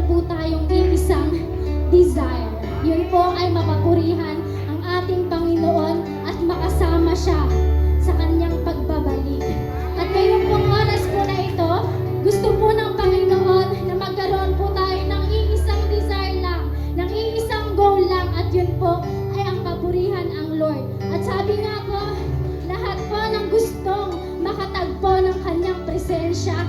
meron po tayong iisang desire. Yun po ay mapapurihan ang ating Panginoon at makasama siya sa kanyang pagbabalik. At ngayong pong oras po na ito, gusto po ng Panginoon na magkaroon po tayo ng iisang desire lang, ng iisang goal lang, at yun po ay ang papurihan ang Lord. At sabi nga po, lahat po ng gustong makatagpo ng kanyang presensya,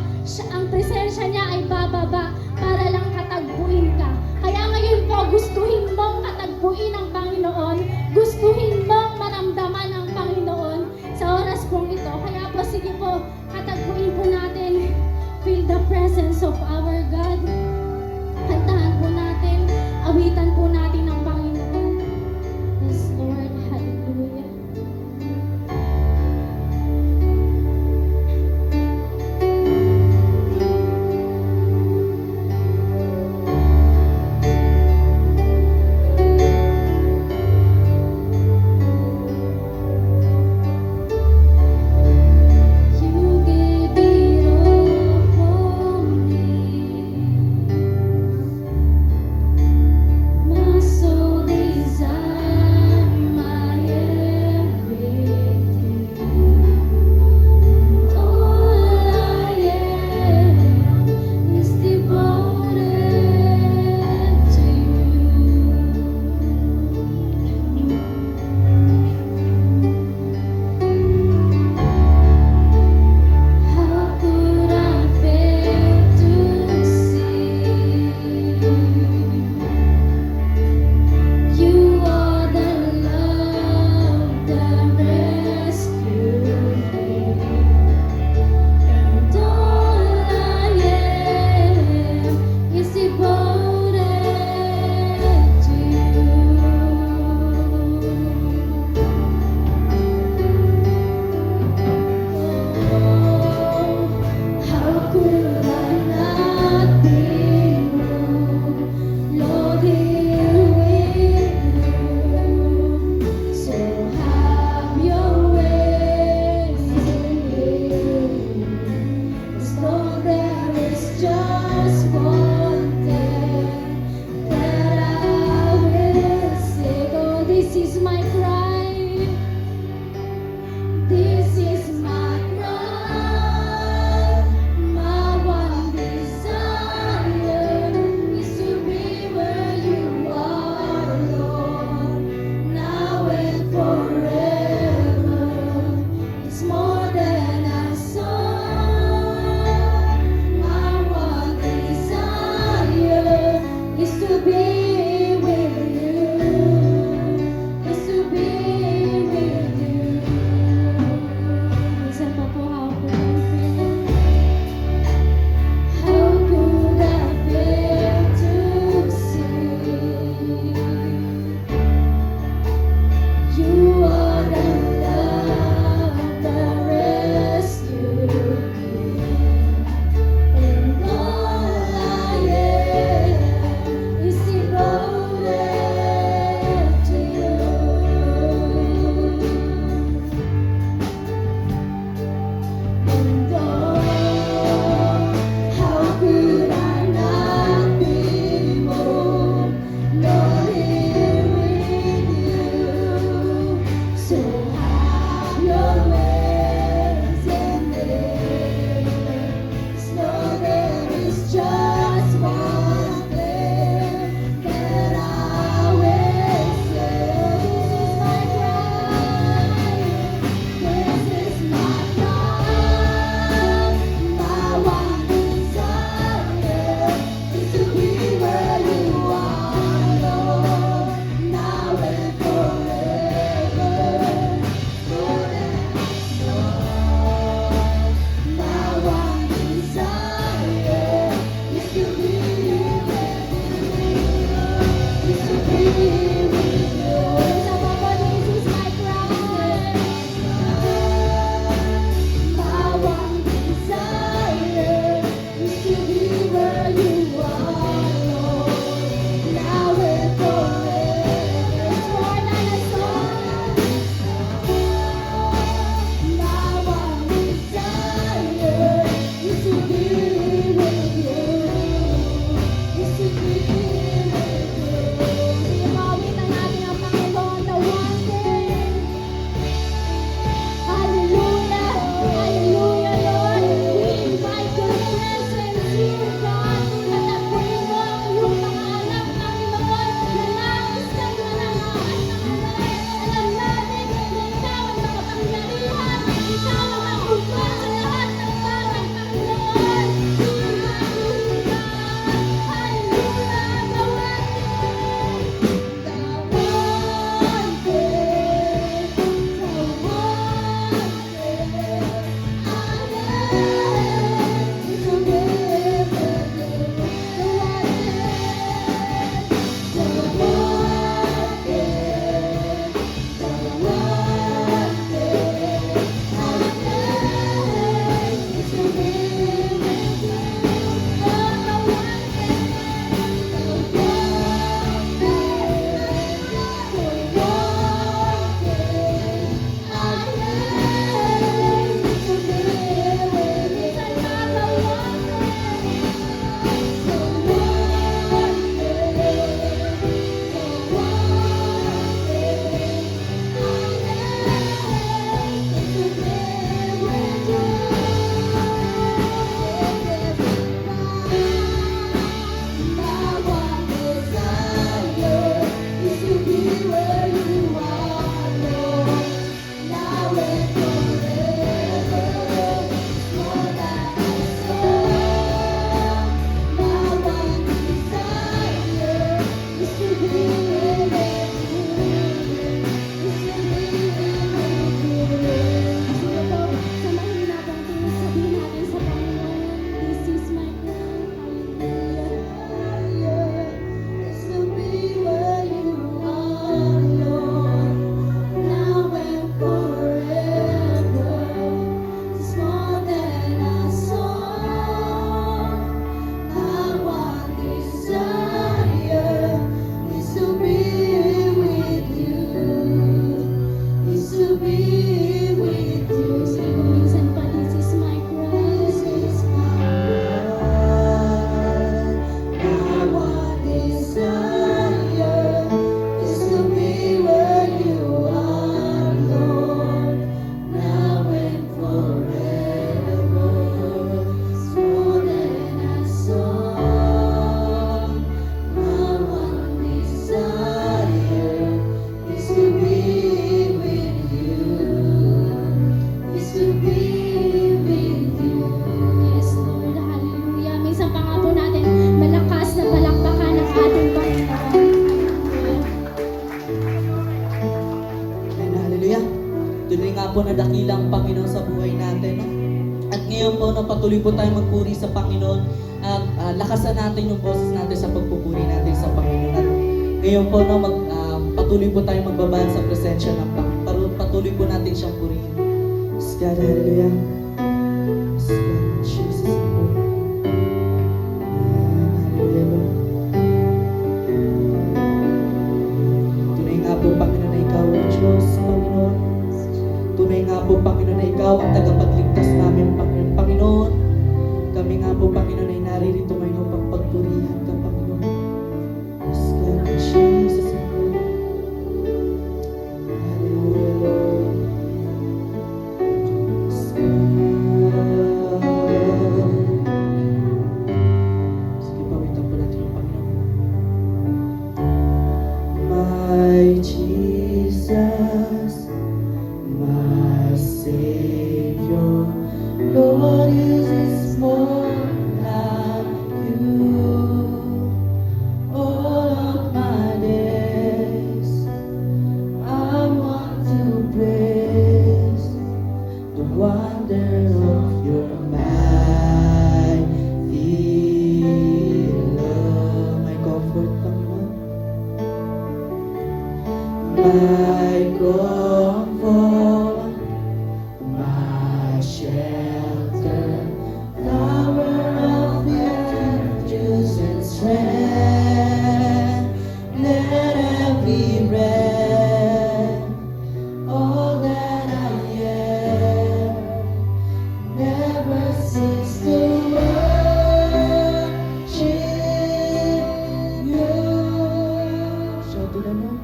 ang presensya niya ay bababa para lang katagpuin ka. Kaya ngayon po, gustuhin mong katagpuin ang Panginoon, gustuhin mong maramdaman ang Panginoon sa oras pong ito. Kaya po, sige po, katagpuin po natin, feel the presence of our God. Kantahan po natin, awitan po natin ang Panginoon. Yes, Lord, hallelujah. You gave it all for me. ngayon po, no, patuloy po tayong magpuri sa Panginoon at lakasan natin yung boses natin sa pagpupuri natin sa Panginoon. At ngayon po, no, patuloy po tayong magbabaan sa presensya ng Panginoon. Patuloy po natin siyang purihin. Yes, God, hallelujah. Yes, God, Jesus, Lord. Hallelujah, Lord. Tunay nga po, Panginoon, na ikaw ang Diyos, Panginoon. Tunay nga po, Panginoon, na ikaw ang tagapagligtas namin, Panginoon. Panginoon, kami nga po, Panginoon, ay naririto ngayon upang pagpurihan ka, Panginoon. Yes, God, Jesus, Lord. Hallelujah, Lord. Yes, God. Sige, pawitan po natin yung Panginoon. My Jesus, my Savior, Lord, is this more like you. All of my days, I want to praise the wonder of your mighty love. My comfort, Panginoon. My comfort, my shelter, flower of refuge and strength. Let every breath, all that I am, never cease to worship you. Shout to the Lord.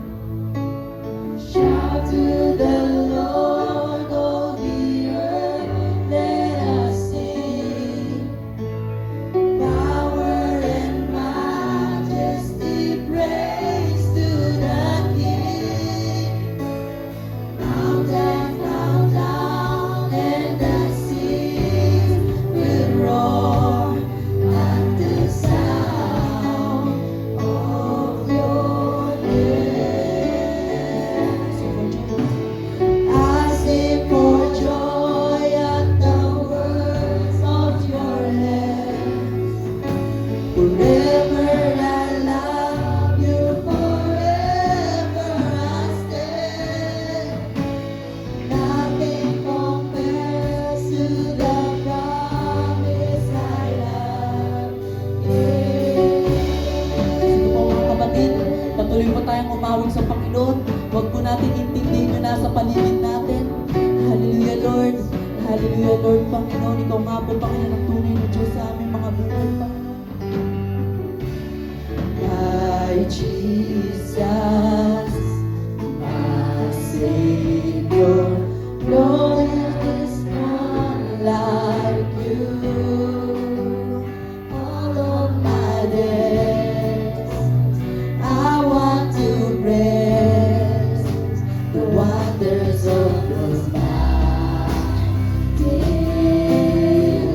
Shout to the Lord, all the earth, let us sing. Power and majesty, praise to the King. Mountains bow down and the seas will roar at the sound of your name. I sing for joy at the words of your hands. Forever I love you, forever I stand. Nothing compares to the promise I have. Sige po mga kapatid, patuloy po tayong umawag sa Panginoon. Huwag po natin intindihin yung nasa paligid natin. Hallelujah, Lord. Hallelujah, Lord. Panginoon, ikaw nga po, Panginoon, ang tunay na Diyos sa aming mga buhay, Panginoon. My Jesus, my Savior, Lord, is none like you. All of my days, I want to praise the wonders of your mighty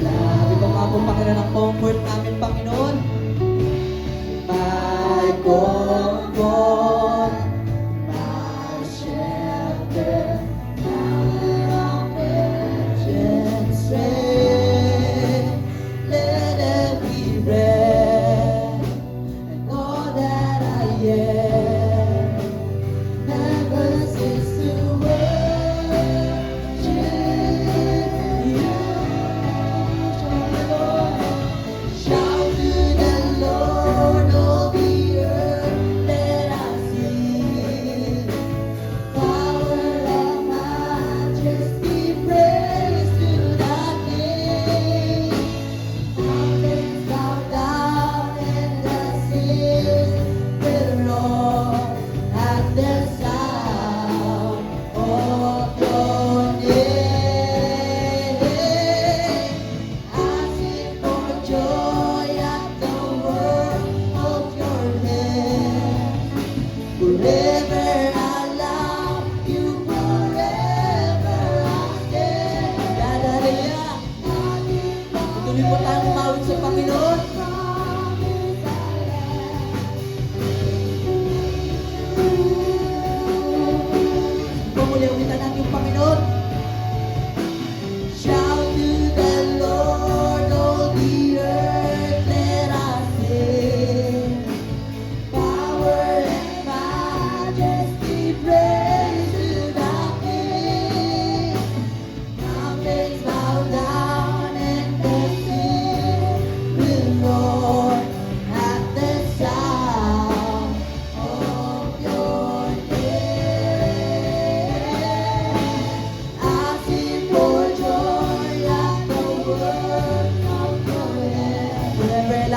love. Ikaw nga po, Panginoon, ang comfort namin, Panginoon. My comfort, my shelter, tower of refuge and strength. Let every breath and all that I am never cease to worship you. Shout to the Lord, all the earth.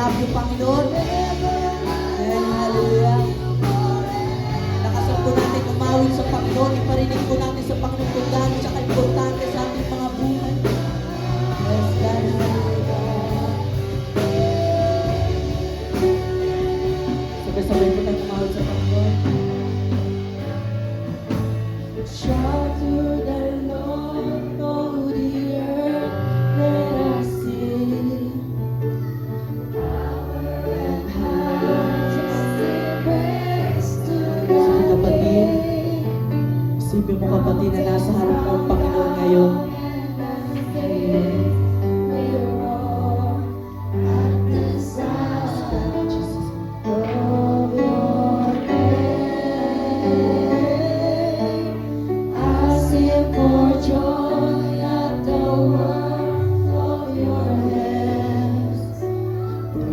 love you, Panginoon. Amen, hallelujah. Lakasan po natin umawit sa Panginoon. Iparinig po natin sa Panginoon kung gaano siya ka-importante sa ating mga buhay. Yes, God, hallelujah. Sabay-sabay po tayo umawit sa Panginoon. Shout to the Lord, oh the earth, let us sing. Sige kapatid, isipin mo kapatid na nasa harap mo ang Panginoon ngayon.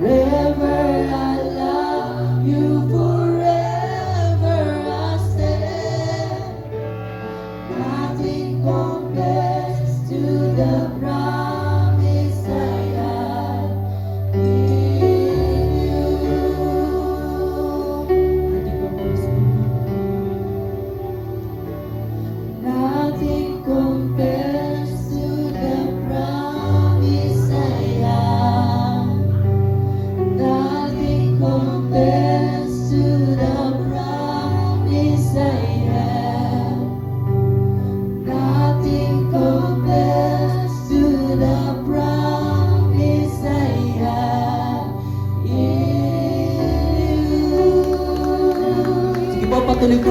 Forever I love you, forever I stand. Nothing compares to the promise I have in you. Nothing compares to the promise I have. Nothing compares to the promise I have. Nothing compares to the promise I have in you. Sige po, patuloy po